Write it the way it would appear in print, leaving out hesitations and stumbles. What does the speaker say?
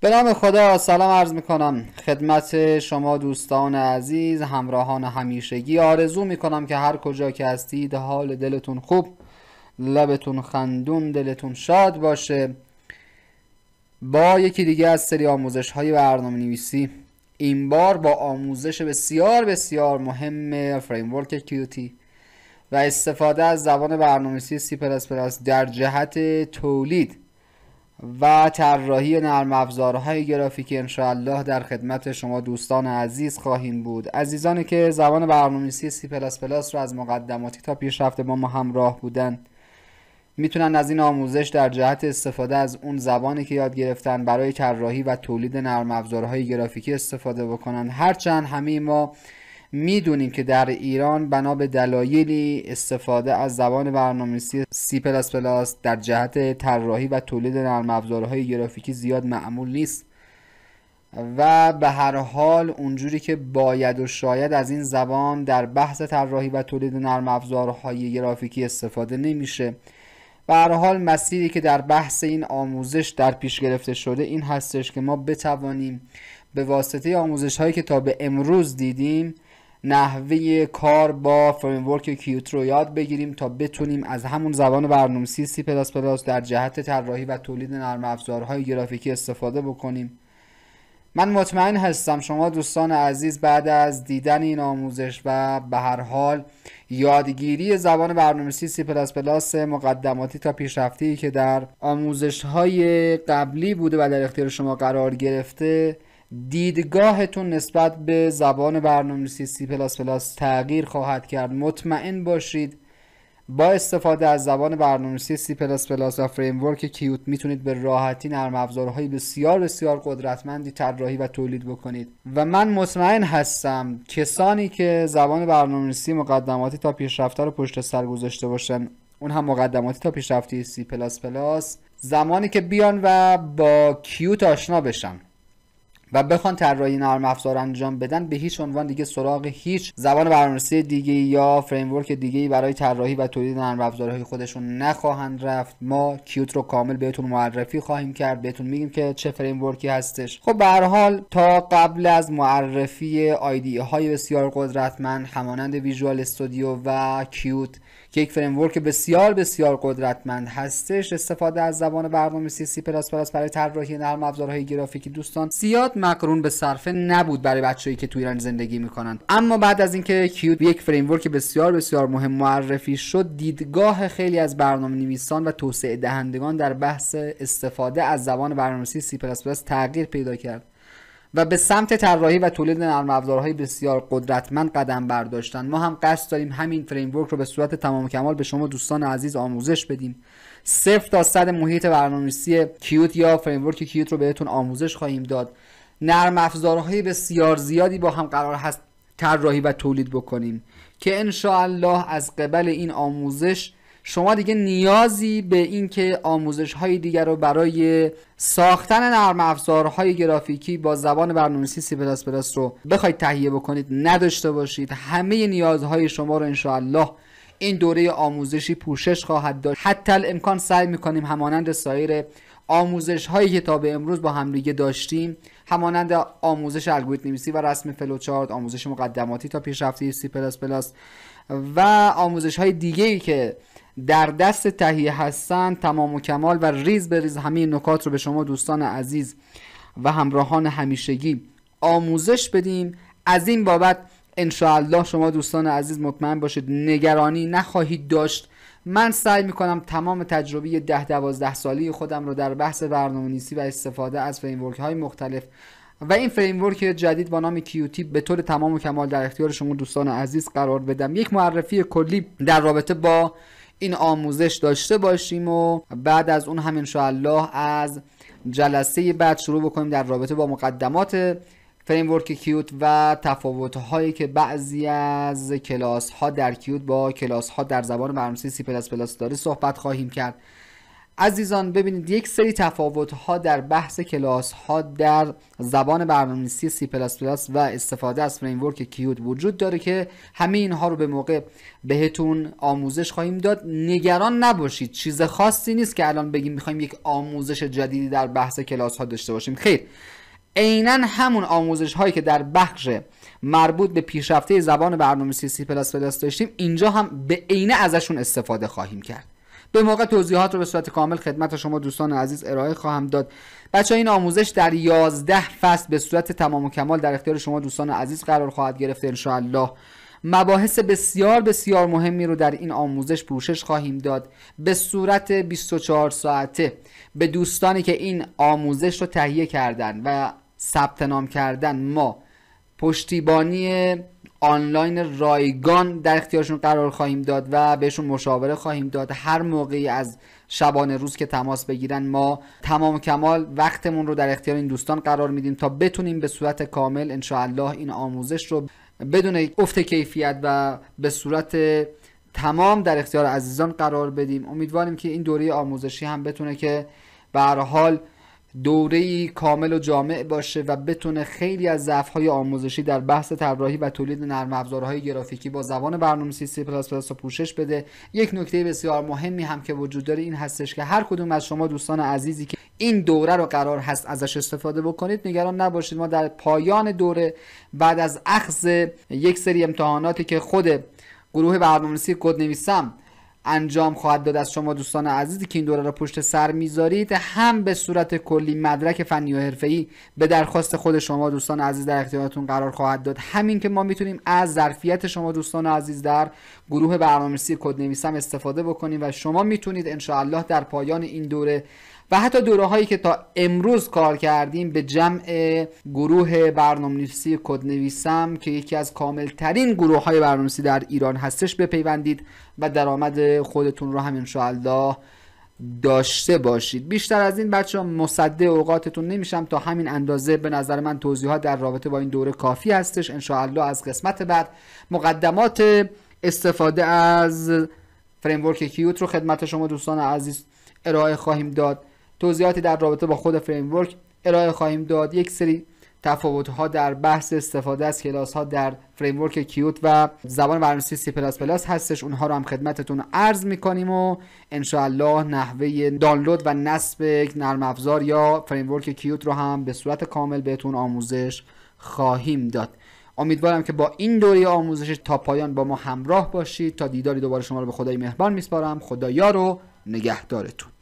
به نام خدا سلام عرض میکنم خدمت شما دوستان عزیز، همراهان همیشگی. آرزو میکنم که هر کجا که هستید حال دلتون خوب، لبتون خندون، دلتون شاد باشه. با یکی دیگه از سری آموزش های برنامه نویسی، این بار با آموزش بسیار بسیار مهم فریمورک کیوتی و استفاده از زبان برنامه‌نویسی C++ در جهت تولید و طراحی نرم افزارهای گرافیکی انشاءالله در خدمت شما دوستان عزیز خواهیم بود. عزیزانی که زبان برنامه‌نویسی C++ رو از مقدماتی تا پیشرفته با ما همراه بودن میتونن از این آموزش در جهت استفاده از اون زبانی که یاد گرفتن برای طراحی و تولید نرم افزارهای گرافیکی استفاده بکنن. هرچند همه ما میدونیم که در ایران بنا به دلایلی استفاده از زبان برنامه‌نویسی C++ در جهت طراحی و تولید نرم افزارهای گرافیکی زیاد معمول نیست و به هر حال اونجوری که باید و شاید از این زبان در بحث طراحی و تولید نرم افزارهای گرافیکی استفاده نمیشه. به هر حال مسیری که در بحث این آموزش در پیش گرفته شده این هستش که ما بتوانیم به واسطه آموزش هایی که تا به امروز دیدیم نحوه کار با فریمورک کیوت رو یاد بگیریم تا بتونیم از همون زبان برنامه‌نویسی C++ در جهت طراحی و تولید نرم افزارهای گرافیکی استفاده بکنیم. من مطمئن هستم شما دوستان عزیز بعد از دیدن این آموزش و به هر حال یادگیری زبان برنامه‌نویسی C++ مقدماتی تا پیشرفتی که در آموزش‌های قبلی بوده و در اختیار شما قرار گرفته، دیدگاهتون نسبت به زبان برنامه‌نویسی C++ تغییر خواهد کرد. مطمئن باشید با استفاده از زبان برنامه‌نویسی C++ و فریمورک کیوت میتونید به راحتی نرم افزارهای بسیار بسیار قدرتمندی طراحی و تولید بکنید و من مطمئن هستم کسانی که زبان برنامه‌نویسی مقدماتی تا پیشرفته رو پشت سر گذاشته باشن، اون هم مقدماتی تا پیشرفته C++، زمانی که بیان و با کیوت آشنا بشن و بخوان طراحی نرم افزار انجام بدن، به هیچ عنوان دیگه سراغ هیچ زبان برنامه‌نویسی دیگه یا فریمورک دیگه برای طراحی و تولید نرم افزارهای خودشون نخواهند رفت. ما کیوت رو کامل بهتون معرفی خواهیم کرد، بهتون میگیم که چه فریمورکی هستش. خب به هر حال تا قبل از معرفی آیدی های بسیار قدرتمند همانند ویژوال استودیو و کیوت که یک فریمورک بسیار بسیار قدرتمند هستش، استفاده از زبان برنامه‌نویسی C++ برای طراحی نرم افزارهای گرافیکی دوستان زیاد مقرون به صرفه نبود برای بچه‌ای که تو ایران زندگی میکنن. اما بعد از اینکه کیوت یک فریمورک بسیار بسیار مهم معرفی شد، دیدگاه خیلی از برنامه‌نویسان و توسعه دهندگان در بحث استفاده از زبان برنامه‌نویسی C++ تغییر پیدا کرد و به سمت طراحی و تولید نرم افزارهای بسیار قدرتمند قدم برداشتن. ما هم قصد داریم همین فریمورک رو به صورت تمام کمال به شما دوستان عزیز آموزش بدیم. 0 تا 100 محیط برنامه‌نویسی کیوت یا فریمورک کیوت رو بهتون آموزش خواهیم داد. نرم افزارهای بسیار زیادی با هم قرار هست طراحی و تولید بکنیم که ان شاء الله از قبل این آموزش شما دیگه نیازی به این که آموزش های دیگر رو برای ساختن نرم افزارهای گرافیکی با زبان برنامه‌نویسی C++ رو بخواید تهیه بکنید نداشته باشید. همه نیازهای شما رو ان شاء الله این دوره آموزشی پوشش خواهد داد. حتی الامکان سعی میکنیم همانند سایر آموزش هایی که تا به امروز با هم دیگه داشتیم، همانند آموزش الگوریتم نویسی و رسم فلوچارت، آموزش مقدماتی تا پیشرفته C++ و آموزش های دیگه‌ای که در دست تهیه هستن، تمام و کمال و ریز به ریز همه نکات رو به شما دوستان عزیز و همراهان همیشگی آموزش بدیم. از این بابت ان شاء الله شما دوستان عزیز مطمئن باشید نگرانی نخواهید داشت. من سعی میکنم تمام تجربه 10-12 سالی خودم رو در بحث برنامه‌نویسی و استفاده از فریمورک های مختلف و این فریمورک جدید با نام کیوتی به طور تمام و کمال در اختیار شما دوستان عزیز قرار بدم. یک معرفی کلی در رابطه با این آموزش داشته باشیم و بعد از اون هم ان شاء الله از جلسه بعد شروع بکنیم در رابطه با مقدمات فریمورک کیوت و تفاوت‌هایی که بعضی از کلاس ها در کیوت با کلاس ها در زبان برنامه‌نویسی C++ داره صحبت خواهیم کرد. عزیزان ببینید یک سری تفاوت‌ها در بحث کلاس‌ها در زبان برنامه‌نویسی C++ و استفاده از فریمورک کیوت وجود داره که همه اینها رو به موقع بهتون آموزش خواهیم داد. نگران نباشید، چیز خاصی نیست که الان بگیم می‌خوایم یک آموزش جدیدی در بحث کلاس‌ها داشته باشیم. خیر، عیناً همون آموزش هایی که در بخش مربوط به پیشرفته زبان برنامه‌نویسی C++ داشتیم اینجا هم به عینه ازشون استفاده خواهیم کرد. به موقع توضیحات رو به صورت کامل خدمت شما دوستان عزیز ارائه خواهم داد. بچه‌ها این آموزش در 11 فصل به صورت تمام و کمال در اختیار شما دوستان عزیز قرار خواهد گرفت ان شاء الله. مباحث بسیار بسیار مهمی رو در این آموزش پوشش خواهیم داد به صورت 24 ساعته به دوستانی که این آموزش رو تهیه کردن و ثبت نام کردن. ما پشتیبانی آنلاین رایگان در اختیارشون قرار خواهیم داد و بهشون مشاوره خواهیم داد. هر موقعی از شبانه روز که تماس بگیرن ما تمام کمال وقتمون رو در اختیار این دوستان قرار میدیم تا بتونیم به صورت کامل ان شاء الله این آموزش رو بدون افت کیفیت و به صورت تمام در اختیار عزیزان قرار بدیم. امیدواریم که این دوره آموزشی هم بتونه که به هر حال دوره‌ای کامل و جامع باشه و بتونه خیلی از ضعف‌های آموزشی در بحث طراحی و تولید نرم افزارهای گرافیکی با زبان برنامه‌نویسی C++ رو پوشش بده. یک نکته بسیار مهمی هم که وجود داره این هستش که هر کدوم از شما دوستان عزیزی که این دوره رو قرار هست ازش استفاده بکنید نگران نباشید. ما در پایان دوره بعد از اخذ یک سری امتحاناتی که خود گروه برنامه‌نویسی کدنویسم انجام خواهد داد از شما دوستان عزیزی که این دوره را پشت سر میذارید هم به صورت کلی مدرک فنی و حرفه‌ای به درخواست خود شما دوستان عزیز در اختیارتون قرار خواهد داد. همین که ما میتونیم از ظرفیت شما دوستان عزیز در گروه برنامه‌نویسی کدنویسم استفاده بکنیم و شما میتونید ان شاء الله در پایان این دوره و حتی دوره هایی که تا امروز کار کردیم به جمع گروه برنامه‌نویسی کدنویسم که یکی از کامل ترین گروه های برنامه‌نویسی در ایران هستش بپیوندید و درآمد خودتون رو هم ان شاء الله داشته باشید. بیشتر از این بچه‌ها مصدق اوقاتتون نمیشم، تا همین اندازه به نظر من توضیحات در رابطه با این دوره کافی هستش. ان شاء الله از قسمت بعد مقدمات استفاده از فریمورک کیوت رو خدمت شما دوستان عزیز ارائه خواهیم داد. توضیحاتی در رابطه با خود فریمورک ارائه خواهیم داد. یک سری تفاوت‌ها در بحث استفاده از کلاس‌ها در فریمورک کیوت و زبان برنامه‌نویسی C++ هستش. اونها رو هم خدمتتون عرض می‌کنیم و ان شاء الله نحوه دانلود و نصب نرم افزار یا فریمورک کیوت رو هم به صورت کامل بهتون آموزش خواهیم داد. امیدوارم که با این دوره آموزش تا پایان با ما همراه باشید. تا دیداری دوباره شما رو به خدای مهربان میسپارم. خدا یار و نگهدارتون.